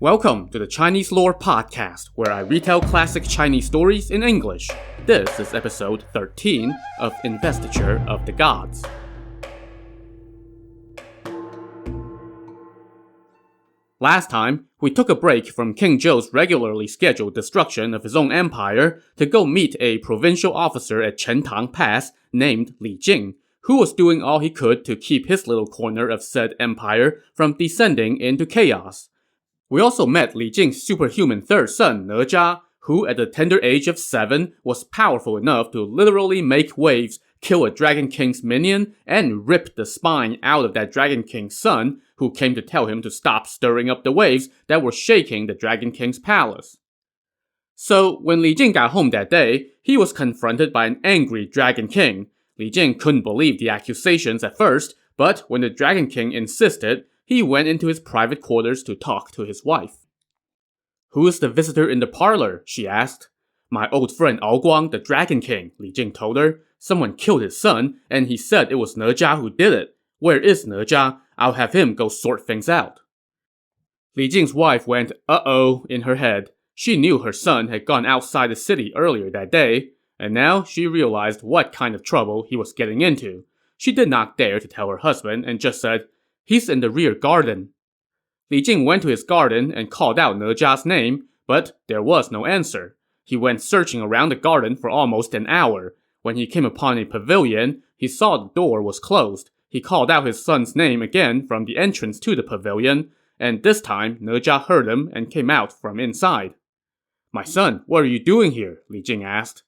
Welcome to the Chinese Lore Podcast, where I retell classic Chinese stories in English. This is episode 13 of Investiture of the Gods. Last time, we took a break from King Zhou's regularly scheduled destruction of his own empire to go meet a provincial officer at Chentang Pass named Li Jing, who was doing all he could to keep his little corner of said empire from descending into chaos. We also met Li Jing's superhuman third son, Ne Zha, who at the tender age of 7 was powerful enough to literally make waves, kill a Dragon King's minion, and rip the spine out of that Dragon King's son, who came to tell him to stop stirring up the waves that were shaking the Dragon King's palace. So, when Li Jing got home that day, he was confronted by an angry Dragon King. Li Jing couldn't believe the accusations at first, but when the Dragon King insisted, he went into his private quarters to talk to his wife. "Who is the visitor in the parlor?" she asked. "My old friend Ao Guang, the Dragon King," Li Jing told her. "Someone killed his son, and he said it was Ne Zha who did it. Where is Ne Zha? I'll have him go sort things out." Li Jing's wife went, "Uh-oh," in her head. She knew her son had gone outside the city earlier that day, and now she realized what kind of trouble he was getting into. She did not dare to tell her husband and just said, "He's in the rear garden." Li Jing went to his garden and called out Ne Zha's name, but there was no answer. He went searching around the garden for almost an hour. When he came upon a pavilion, he saw the door was closed. He called out his son's name again from the entrance to the pavilion, and this time Ne Zha heard him and came out from inside. "My son, what are you doing here?" Li Jing asked.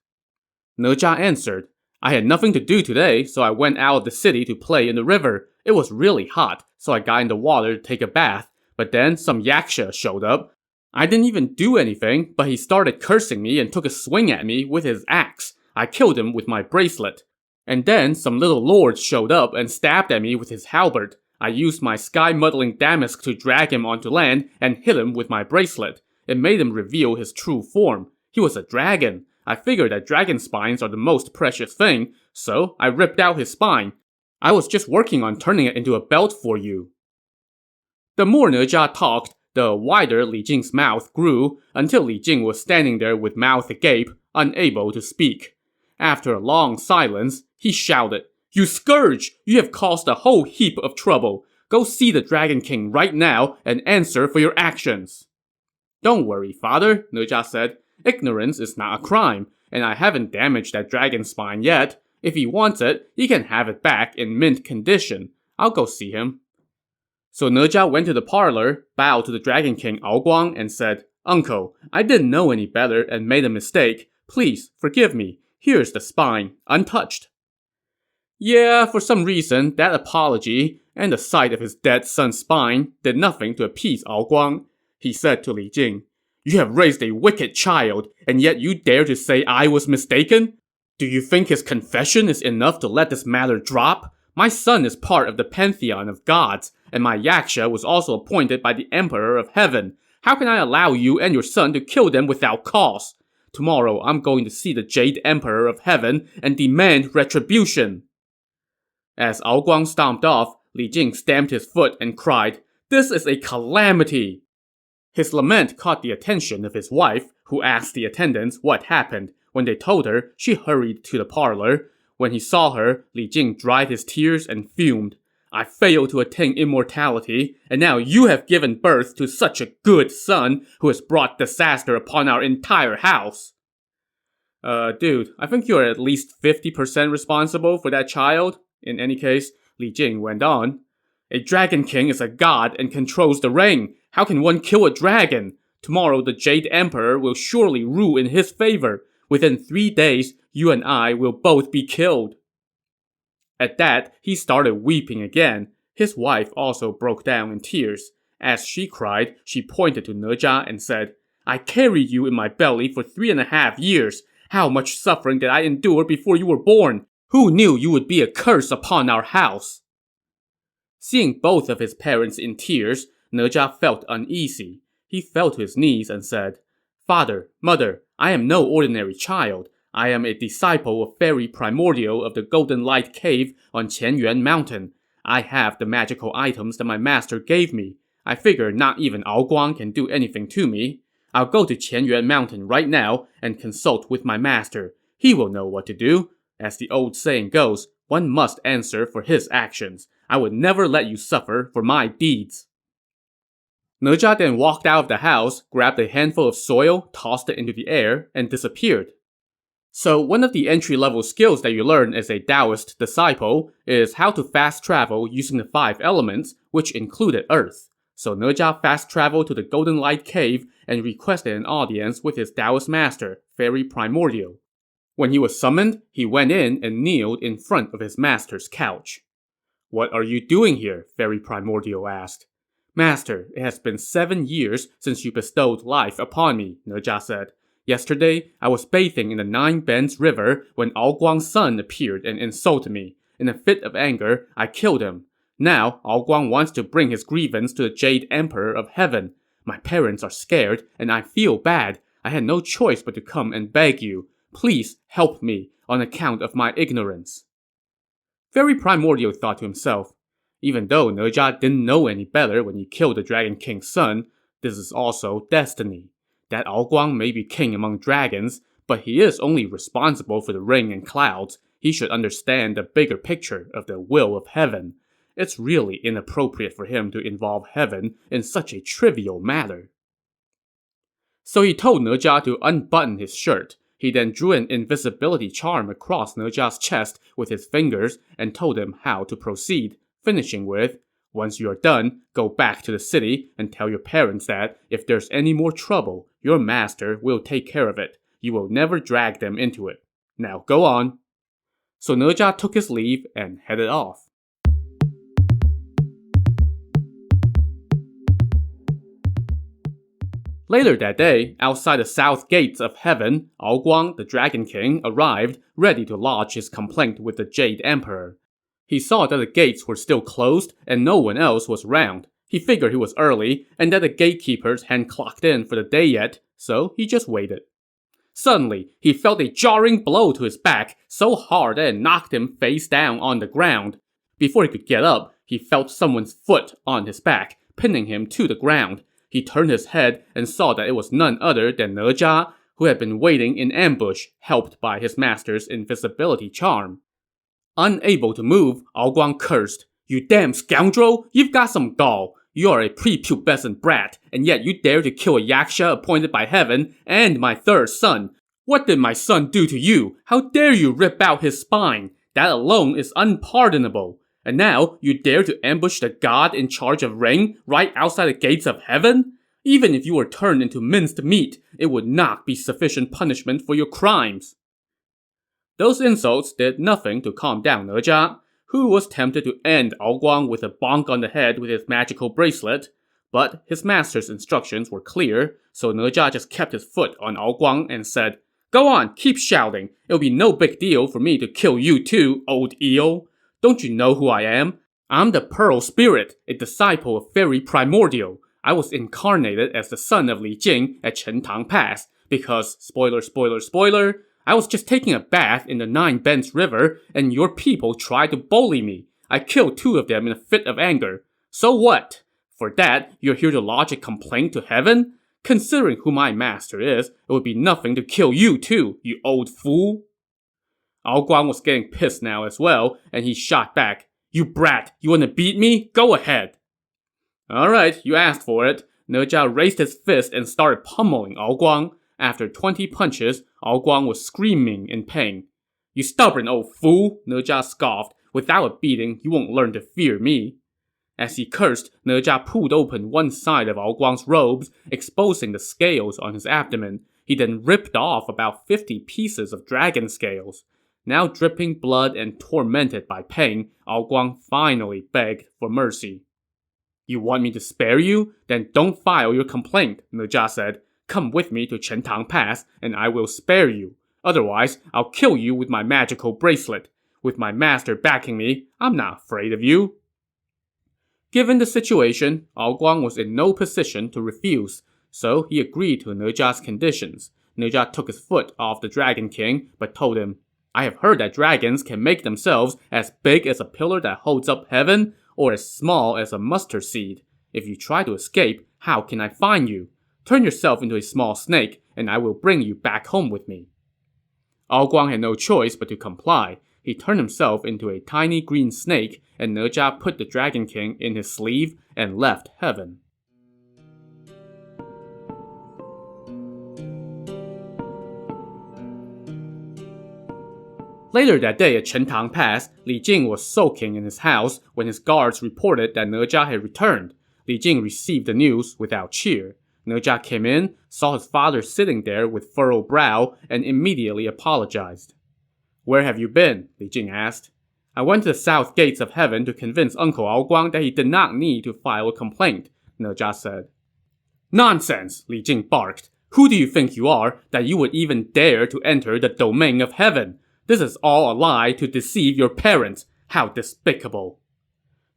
Ne Zha answered, "I had nothing to do today, so I went out of the city to play in the river. It was really hot, so I got in the water to take a bath, but then some yaksha showed up. I didn't even do anything, but he started cursing me and took a swing at me with his axe. I killed him with my bracelet. And then some little lords showed up and stabbed at me with his halberd. I used my sky-muddling damask to drag him onto land and hit him with my bracelet. It made him reveal his true form. He was a dragon. I figured that dragon spines are the most precious thing, so I ripped out his spine. I was just working on turning it into a belt for you." The more Ne Zha talked, the wider Li Jing's mouth grew, until Li Jing was standing there with mouth agape, unable to speak. After a long silence, he shouted, "You scourge! You have caused a whole heap of trouble. Go see the Dragon King right now and answer for your actions." "Don't worry, father," Ne Zha said. "Ignorance is not a crime, and I haven't damaged that dragon spine yet. If he wants it, he can have it back in mint condition. I'll go see him." So Ne Zha went to the parlor, bowed to the Dragon King Ao Guang, and said, "Uncle, I didn't know any better and made a mistake. Please, forgive me. Here's the spine, untouched." Yeah, for some reason, that apology, and the sight of his dead son's spine, did nothing to appease Ao Guang. He said to Li Jing, "You have raised a wicked child, and yet you dare to say I was mistaken? Do you think his confession is enough to let this matter drop? My son is part of the pantheon of gods, and my yaksha was also appointed by the Emperor of Heaven. How can I allow you and your son to kill them without cause? Tomorrow I'm going to see the Jade Emperor of Heaven and demand retribution." As Ao Guang stomped off, Li Jing stamped his foot and cried, "This is a calamity!" His lament caught the attention of his wife, who asked the attendants what happened. When they told her, she hurried to the parlor. When he saw her, Li Jing dried his tears and fumed. "I failed to attain immortality, and now you have given birth to such a good son who has brought disaster upon our entire house." Dude, I think you're at least 50% responsible for that child. In any case, Li Jing went on. "A Dragon King is a god and controls the rain. How can one kill a dragon? Tomorrow the Jade Emperor will surely rule in his favor. Within 3 days, you and I will both be killed." At that, he started weeping again. His wife also broke down in tears. As she cried, she pointed to Ne Zha and said, "I carried you in my belly for 3.5 years. How much suffering did I endure before you were born? Who knew you would be a curse upon our house?" Seeing both of his parents in tears, Ne Zha felt uneasy. He fell to his knees and said, "Father, mother, I am no ordinary child. I am a disciple of Fairy Primordial of the Golden Light Cave on Qianyuan Mountain. I have the magical items that my master gave me. I figure not even Ao Guang can do anything to me. I'll go to Qianyuan Mountain right now and consult with my master. He will know what to do. As the old saying goes, one must answer for his actions. I would never let you suffer for my deeds. Ne Zha then walked out of the house, grabbed a handful of soil, tossed it into the air, and disappeared. So one of the entry-level skills that you learn as a Taoist disciple is how to fast travel using the 5 elements, which included earth. So Ne Zha fast traveled to the Golden Light Cave and requested an audience with his Taoist master, Fairy Primordial. When he was summoned, he went in and kneeled in front of his master's couch. "What are you doing here?" Fairy Primordial asked. "Master, it has been 7 years since you bestowed life upon me," Ne Zha said. "Yesterday, I was bathing in the 9 Bends River when Ao Guang's son appeared and insulted me. In a fit of anger, I killed him. Now, Ao Guang wants to bring his grievance to the Jade Emperor of Heaven. My parents are scared, and I feel bad. I had no choice but to come and beg you. Please help me on account of my ignorance." Fairy Primordial thought to himself, even though Ne Zha didn't know any better when he killed the Dragon King's son, this is also destiny. That Ao Guang may be king among dragons, but he is only responsible for the rain and clouds. He should understand the bigger picture of the will of heaven. It's really inappropriate for him to involve heaven in such a trivial matter. So he told Ne Zha to unbutton his shirt. He then drew an invisibility charm across Ne Zha's chest with his fingers and told him how to proceed, finishing with, "Once you are done, go back to the city and tell your parents that if there's any more trouble, your master will take care of it. You will never drag them into it. Now go on." So Ne Zha took his leave and headed off. Later that day, outside the south gates of heaven, Ao Guang, the Dragon King, arrived, ready to lodge his complaint with the Jade Emperor. He saw that the gates were still closed and no one else was around. He figured he was early and that the gatekeepers hadn't clocked in for the day yet, so he just waited. Suddenly, he felt a jarring blow to his back, so hard that it knocked him face down on the ground. Before he could get up, he felt someone's foot on his back, pinning him to the ground. He turned his head and saw that it was none other than Ne Zha, who had been waiting in ambush, helped by his master's invisibility charm. Unable to move, Ao Guang cursed, "You damn scoundrel! You've got some gall! You are a prepubescent brat, and yet you dare to kill a yaksha appointed by heaven and my 3rd son! What did my son do to you? How dare you rip out his spine? That alone is unpardonable! And now you dare to ambush the god in charge of rain right outside the gates of heaven? Even if you were turned into minced meat, it would not be sufficient punishment for your crimes." Those insults did nothing to calm down Ne Zha, who was tempted to end Ao Guang with a bonk on the head with his magical bracelet. But his master's instructions were clear, so Ne Zha just kept his foot on Ao Guang and said, "Go on, keep shouting. It'll be no big deal for me to kill you too, old eel. Don't you know who I am? I'm the Pearl Spirit, a disciple of Fairy Primordial. I was incarnated as the son of Li Jing at Chentang Pass, because, spoiler, I was just taking a bath in the 9 Bends River, and your people tried to bully me. I killed 2 of them in a fit of anger. So what? For that, you're here to lodge a complaint to heaven? Considering who my master is, it would be nothing to kill you too, you old fool." Ao Guang was getting pissed now as well, and he shot back, "You brat, you wanna beat me? Go ahead." "Alright, you asked for it." Ne Zha raised his fist and started pummeling Ao Guang. After 20 punches, Ao Guang was screaming in pain. "You stubborn old fool," Ne Zha scoffed. "Without a beating, you won't learn to fear me." As he cursed, Ne Zha pulled open one side of Ao Guang's robes, exposing the scales on his abdomen. He then ripped off about 50 pieces of dragon scales. Now dripping blood and tormented by pain, Ao Guang finally begged for mercy. "You want me to spare you? Then don't file your complaint," Ne Zha said. "Come with me to Chentang Pass, and I will spare you. Otherwise, I'll kill you with my magical bracelet. With my master backing me, I'm not afraid of you." Given the situation, Ao Guang was in no position to refuse, so he agreed to Ne Zha's conditions. Ne Zha took his foot off the Dragon King, but told him, "I have heard that dragons can make themselves as big as a pillar that holds up heaven, or as small as a mustard seed. If you try to escape, how can I find you? Turn yourself into a small snake, and I will bring you back home with me. Ao Guang had no choice but to comply. He turned himself into a tiny green snake, and Ne Zha put the Dragon King in his sleeve and left heaven. Later that day at Chentang Pass, Li Jing was sulking in his house when his guards reported that Ne Zha had returned. Li Jing received the news without cheer. Ne Zha came in, saw his father sitting there with furrowed brow, and immediately apologized. "Where have you been?" Li Jing asked. "I went to the south gates of heaven to convince Uncle Ao Guang that he did not need to file a complaint," Ne Zha said. "Nonsense!" Li Jing barked. "Who do you think you are that you would even dare to enter the domain of heaven? This is all a lie to deceive your parents. How despicable!"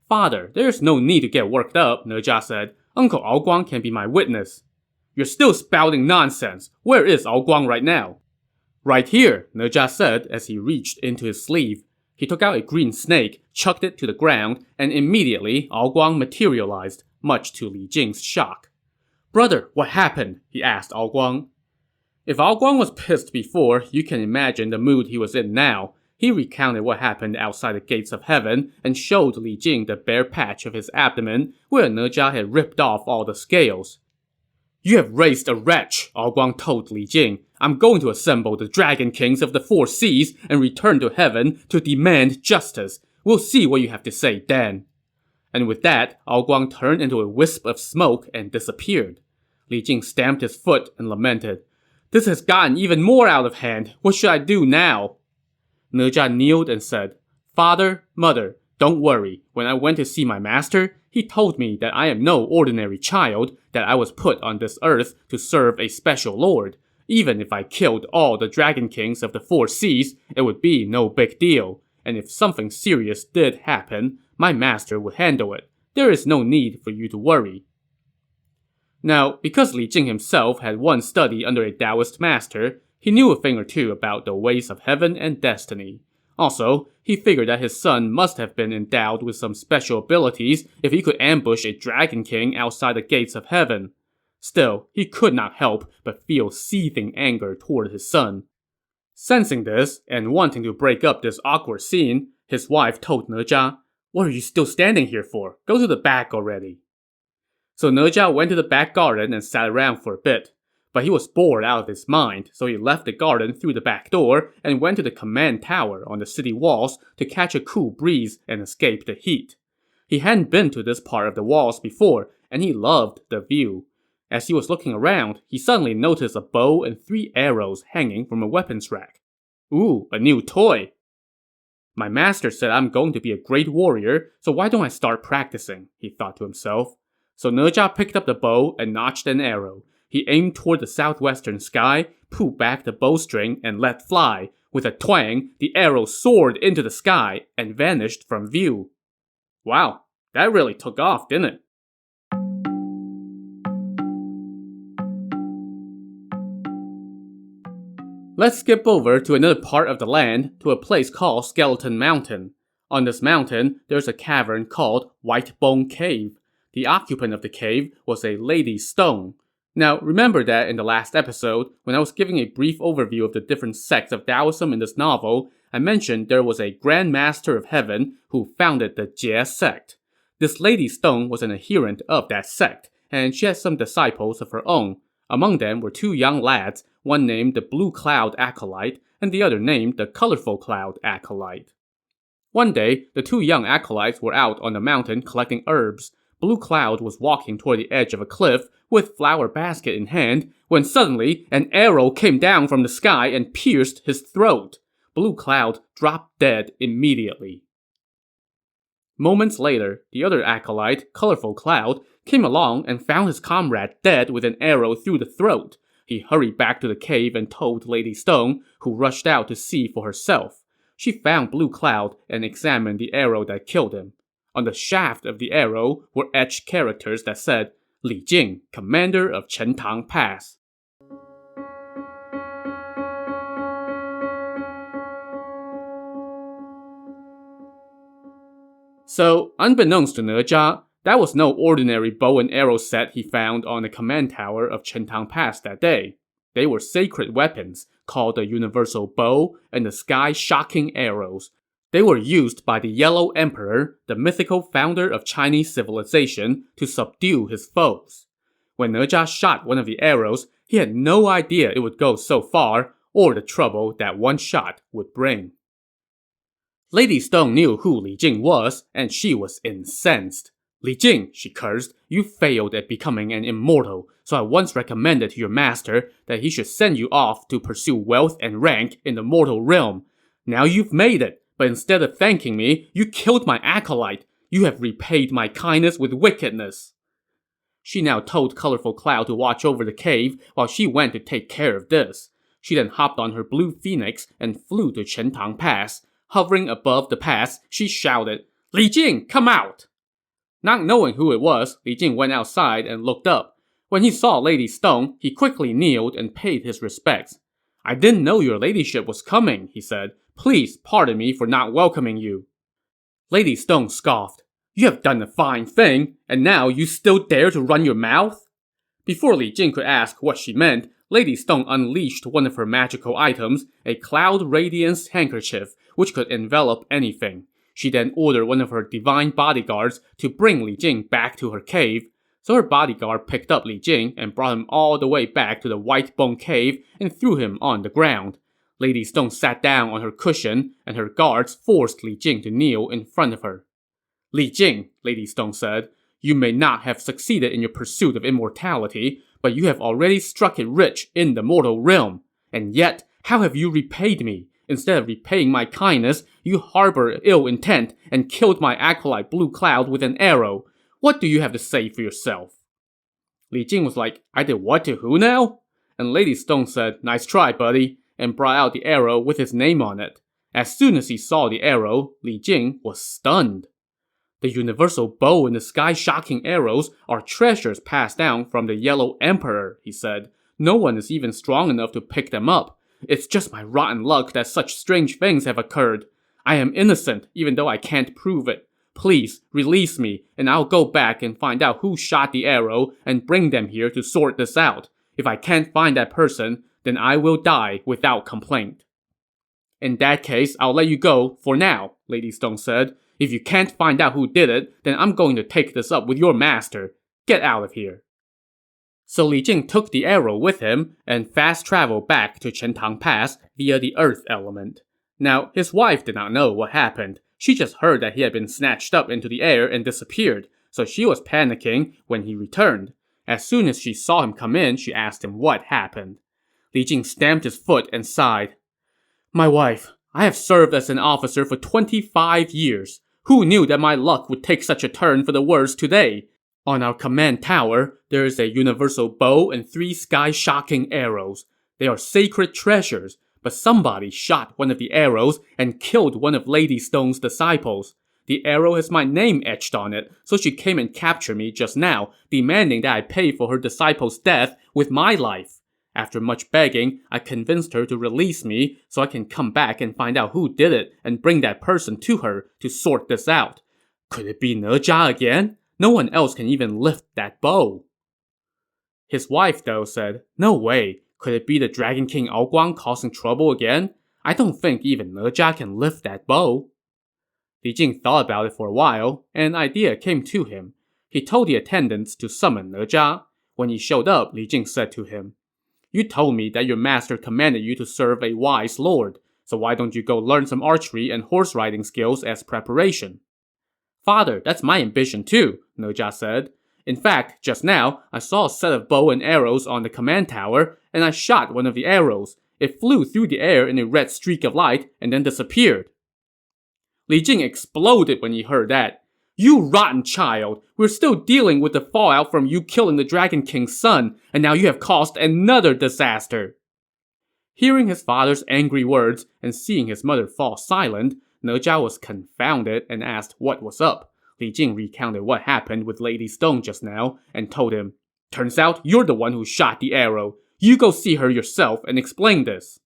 "Father, there is no need to get worked up," Ne Zha said. "Uncle Ao Guang can be my witness." "You're still spouting nonsense. Where is Ao Guang right now?" "Right here," Ne Zha said as he reached into his sleeve. He took out a green snake, chucked it to the ground, and immediately Ao Guang materialized, much to Li Jing's shock. "Brother, what happened?" he asked Ao Guang. If Ao Guang was pissed before, you can imagine the mood he was in now. He recounted what happened outside the gates of heaven and showed Li Jing the bare patch of his abdomen where Ne Zha had ripped off all the scales. "You have raised a wretch," Ao Guang told Li Jing. "I'm going to assemble the Dragon Kings of the Four Seas and return to heaven to demand justice. We'll see what you have to say then." And with that, Ao Guang turned into a wisp of smoke and disappeared. Li Jing stamped his foot and lamented, "This has gotten even more out of hand. What should I do now?" Ne Zha kneeled and said, "Father, mother, don't worry. When I went to see my master, he told me that I am no ordinary child, that I was put on this earth to serve a special lord. Even if I killed all the Dragon Kings of the Four Seas, it would be no big deal. And if something serious did happen, my master would handle it. There is no need for you to worry." Now, because Li Jing himself had once studied under a Taoist master, he knew a thing or two about the ways of heaven and destiny. Also, he figured that his son must have been endowed with some special abilities if he could ambush a Dragon King outside the gates of heaven. Still, he could not help but feel seething anger toward his son. Sensing this, and wanting to break up this awkward scene, his wife told Ne Zha, "What are you still standing here for? Go to the back already." So Ne Zha went to the back garden and sat around for a bit. But he was bored out of his mind, so he left the garden through the back door and went to the command tower on the city walls to catch a cool breeze and escape the heat. He hadn't been to this part of the walls before, and he loved the view. As he was looking around, he suddenly noticed a bow and 3 arrows hanging from a weapons rack. "Ooh, a new toy!" "My master said I'm going to be a great warrior, so why don't I start practicing?" he thought to himself. So Ne Zha picked up the bow and notched an arrow. He aimed toward the southwestern sky, pulled back the bowstring, and let fly. With a twang, the arrow soared into the sky and vanished from view. Wow, that really took off, didn't it? Let's skip over to another part of the land, to a place called Skeleton Mountain. On this mountain, there's a cavern called White Bone Cave. The occupant of the cave was a lady stone. Now, remember that in the last episode, when I was giving a brief overview of the different sects of Taoism in this novel, I mentioned there was a Grand Master of Heaven who founded the Jie sect. This Lady Stone was an adherent of that sect, and she had some disciples of her own. Among them were 2 young lads, one named the Blue Cloud Acolyte, and the other named the Colorful Cloud Acolyte. One day, the 2 young acolytes were out on the mountain collecting herbs. Blue Cloud was walking toward the edge of a cliff with flower basket in hand, when suddenly an arrow came down from the sky and pierced his throat. Blue Cloud dropped dead immediately. Moments later, the other acolyte, Colorful Cloud, came along and found his comrade dead with an arrow through the throat. He hurried back to the cave and told Lady Stone, who rushed out to see for herself. She found Blue Cloud and examined the arrow that killed him. On the shaft of the arrow were etched characters that said, "Li Jing, commander of Chentang Pass." So, unbeknownst to Ne Zha, That was no ordinary bow and arrow set he found on the command tower of Chentang Pass that day. They were sacred weapons, called the Universal Bow and the Sky-Shocking Arrows. They were used by the Yellow Emperor, the mythical founder of Chinese civilization, to subdue his foes. When Ne Zha shot one of the arrows, he had no idea it would go so far, or the trouble that one shot would bring. Lady Stone knew who Li Jing was, and she was incensed. "Li Jing," she cursed, "you failed at becoming an immortal, so I once recommended to your master that he should send you off to pursue wealth and rank in the mortal realm. Now you've made it, but instead of thanking me, you killed my acolyte. You have repaid my kindness with wickedness." She now told Colorful Cloud to watch over the cave while she went to take care of this. She then hopped on her blue phoenix and flew to Chentang Pass. Hovering above the pass, she shouted, "Li Jing, come out!" Not knowing who it was, Li Jing went outside and looked up. When he saw Lady Stone, he quickly kneeled and paid his respects. "I didn't know your ladyship was coming," he said. "Please pardon me for not welcoming you." Lady Stone scoffed. "You have done a fine thing, and now you still dare to run your mouth?" Before Li Jing could ask what she meant, Lady Stone unleashed one of her magical items, a Cloud Radiance handkerchief, which could envelop anything. She then ordered one of her divine bodyguards to bring Li Jing back to her cave. So her bodyguard picked up Li Jing and brought him all the way back to the White Bone Cave and threw him on the ground. Lady Stone sat down on her cushion, and her guards forced Li Jing to kneel in front of her. "Li Jing," Lady Stone said, "you may not have succeeded in your pursuit of immortality, but you have already struck it rich in the mortal realm. And yet, how have you repaid me? Instead of repaying my kindness, you harbor ill intent and killed my acolyte Blue Cloud with an arrow. What do you have to say for yourself?" Li Jing was like, "I did what to who now?" And Lady Stone said, "Nice try, buddy," and brought out the arrow with his name on it. As soon as he saw the arrow, Li Jing was stunned. "The Universal Bow and the Sky-Shocking Arrows are treasures passed down from the Yellow Emperor," he said. "No one is even strong enough to pick them up. It's just my rotten luck that such strange things have occurred. I am innocent, even though I can't prove it. Please, release me, and I'll go back and find out who shot the arrow and bring them here to sort this out. If I can't find that person, then I will die without complaint." "In that case, I'll let you go for now," Lady Stone said. "If you can't find out who did it, then I'm going to take this up with your master. Get out of here." So Li Jing took the arrow with him and fast-traveled back to Chentang Pass via the earth element. Now, his wife did not know what happened. She just heard that he had been snatched up into the air and disappeared, so she was panicking when he returned. As soon as she saw him come in, she asked him what happened. Li Jing stamped his foot and sighed. "My wife, I have served as an officer for 25 years. Who knew that my luck would take such a turn for the worse today? On our command tower, there is a universal bow and 3 sky-shocking arrows. They are sacred treasures, but somebody shot one of the arrows and killed one of Lady Stone's disciples. The arrow has my name etched on it, so she came and captured me just now, demanding that I pay for her disciple's death with my life. After much begging, I convinced her to release me so I can come back and find out who did it and bring that person to her to sort this out. Could it be Ne Zha again? No one else can even lift that bow." His wife, though, said, "No way. Could it be the Dragon King Aoguang causing trouble again? I don't think even Ne Zha can lift that bow." Li Jing thought about it for a while, and an idea came to him. He told the attendants to summon Ne Zha. When he showed up, Li Jing said to him, "You told me that your master commanded you to serve a wise lord, so why don't you go learn some archery and horse riding skills as preparation?" "Father, that's my ambition too," Ne Zha said. "In fact, just now, I saw a set of bow and arrows on the command tower, and I shot one of the arrows. It flew through the air in a red streak of light and then disappeared." Li Jing exploded when he heard that. "You rotten child! We're still dealing with the fallout from you killing the Dragon King's son, and now you have caused another disaster." Hearing his father's angry words and seeing his mother fall silent, Ne Zha was confounded and asked what was up. Li Jing recounted what happened with Lady Stone just now and told him, "Turns out you're the one who shot the arrow. You go see her yourself and explain this."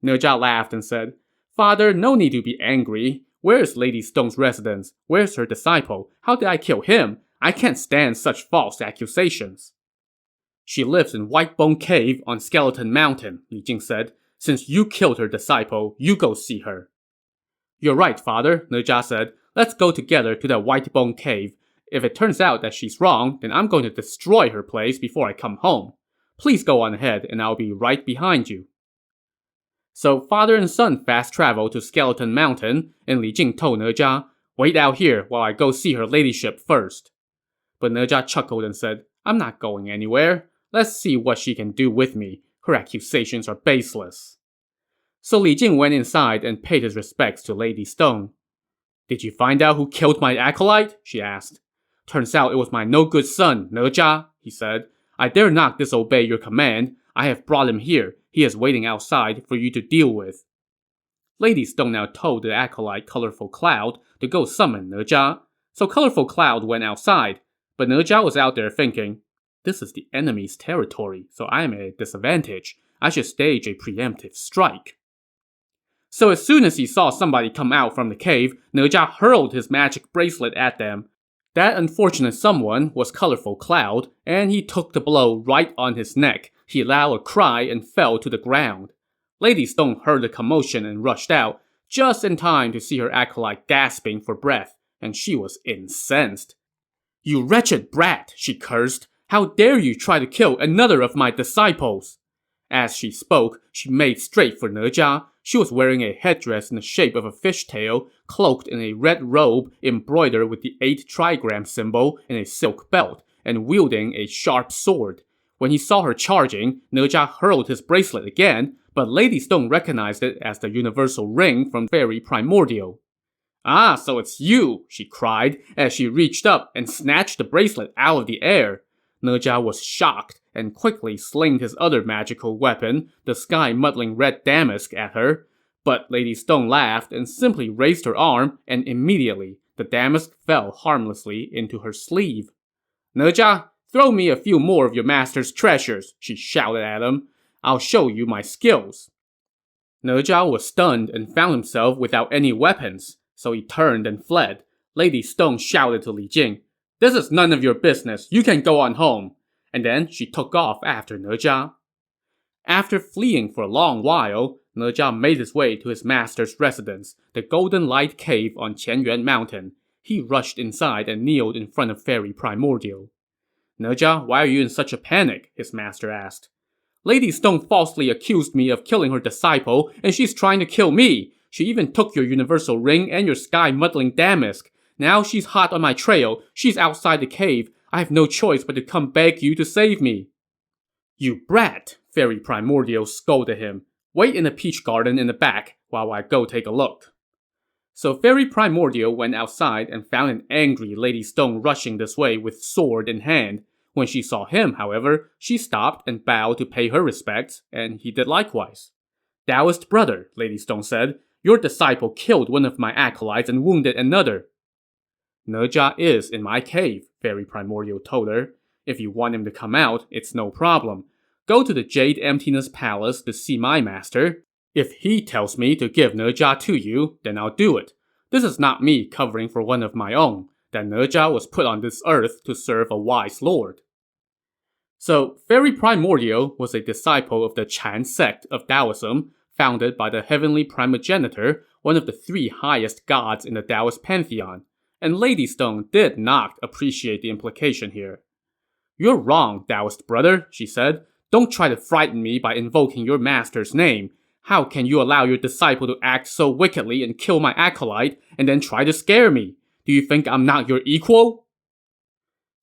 Ne Zha laughed and said, "Father, no need to be angry. Where is Lady Stone's residence? Where's her disciple? How did I kill him? I can't stand such false accusations. She lives in Whitebone Cave on Skeleton Mountain, Li Jing said. Since you killed her disciple, you go see her. You're right, father, Ne Zha said. Let's go together to that Whitebone Cave. If it turns out that she's wrong, then I'm going to destroy her place before I come home. Please go on ahead and I'll be right behind you. So father and son fast traveled to Skeleton Mountain, and Li Jing told Ne Zha, wait out here while I go see her ladyship first. But Ne Zha chuckled and said, I'm not going anywhere. Let's see what she can do with me. Her accusations are baseless. So Li Jing went inside and paid his respects to Lady Stone. Did you find out who killed my acolyte? She asked. Turns out it was my no-good son, Ne Zha, he said. I dare not disobey your command. I have brought him here. He is waiting outside for you to deal with. Lady Stone now told the acolyte Colorful Cloud to go summon Ne Zha. So Colorful Cloud went outside, but Ne Zha was out there thinking, this is the enemy's territory, so I am at a disadvantage. I should stage a preemptive strike. So as soon as he saw somebody come out from the cave, Ne Zha hurled his magic bracelet at them. That unfortunate someone was Colorful Cloud, and he took the blow right on his neck. He let out a cry and fell to the ground. Lady Stone heard the commotion and rushed out, just in time to see her acolyte gasping for breath, and she was incensed. You wretched brat, she cursed. How dare you try to kill another of my disciples? As she spoke, she made straight for Ne Zha. She was wearing a headdress in the shape of a fishtail, cloaked in a red robe embroidered with the 8 trigram symbol and a silk belt, and wielding a sharp sword. When he saw her charging, Ne Zha hurled his bracelet again, but Lady Stone recognized it as the universal ring from Fairy Primordial. Ah, so it's you, she cried, as she reached up and snatched the bracelet out of the air. Ne Zha was shocked and quickly slinged his other magical weapon, the sky-muddling red damask, at her. But Lady Stone laughed and simply raised her arm, and immediately the damask fell harmlessly into her sleeve. Ne Zha, throw me a few more of your master's treasures, she shouted at him. I'll show you my skills. Ne Zha was stunned and found himself without any weapons, so he turned and fled. Lady Stone shouted to Li Jing, This is none of your business, you can go on home. And then she took off after Ne Zha. After fleeing for a long while, Ne Zha made his way to his master's residence, the Golden Light Cave on Qianyuan Mountain. He rushed inside and kneeled in front of Fairy Primordial. Ne Zha, why are you in such a panic? His master asked. Lady Stone falsely accused me of killing her disciple, and she's trying to kill me. She even took your universal ring and your sky-muddling damask. Now she's hot on my trail. She's outside the cave. I have no choice but to come beg you to save me. You brat, Fairy Primordial scolded him. Wait in the peach garden in the back while I go take a look. So Fairy Primordial went outside and found an angry Lady Stone rushing this way with sword in hand. When she saw him, however, she stopped and bowed to pay her respects, and he did likewise. Taoist brother, Lady Stone said, your disciple killed one of my acolytes and wounded another. Ne Zha is in my cave, Fairy Primordial told her. If you want him to come out, it's no problem. Go to the Jade Emptiness Palace to see my master. If he tells me to give Ne Zha to you, then I'll do it. This is not me covering for one of my own, that Ne Zha was put on this earth to serve a wise lord. So, Fairy Primordial was a disciple of the Chan sect of Taoism, founded by the Heavenly Primogenitor, one of the 3 highest gods in the Taoist pantheon. And Lady Stone did not appreciate the implication here. You're wrong, Taoist brother, she said. Don't try to frighten me by invoking your master's name. How can you allow your disciple to act so wickedly and kill my acolyte, and then try to scare me? Do you think I'm not your equal?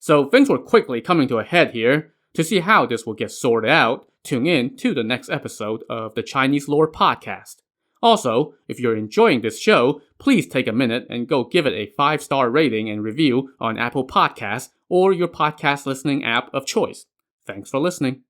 So things were quickly coming to a head here. To see how this will get sorted out, tune in to the next episode of the Chinese Lore Podcast. Also, if you're enjoying this show, please take a minute and go give it a 5-star rating and review on Apple Podcasts or your podcast listening app of choice. Thanks for listening.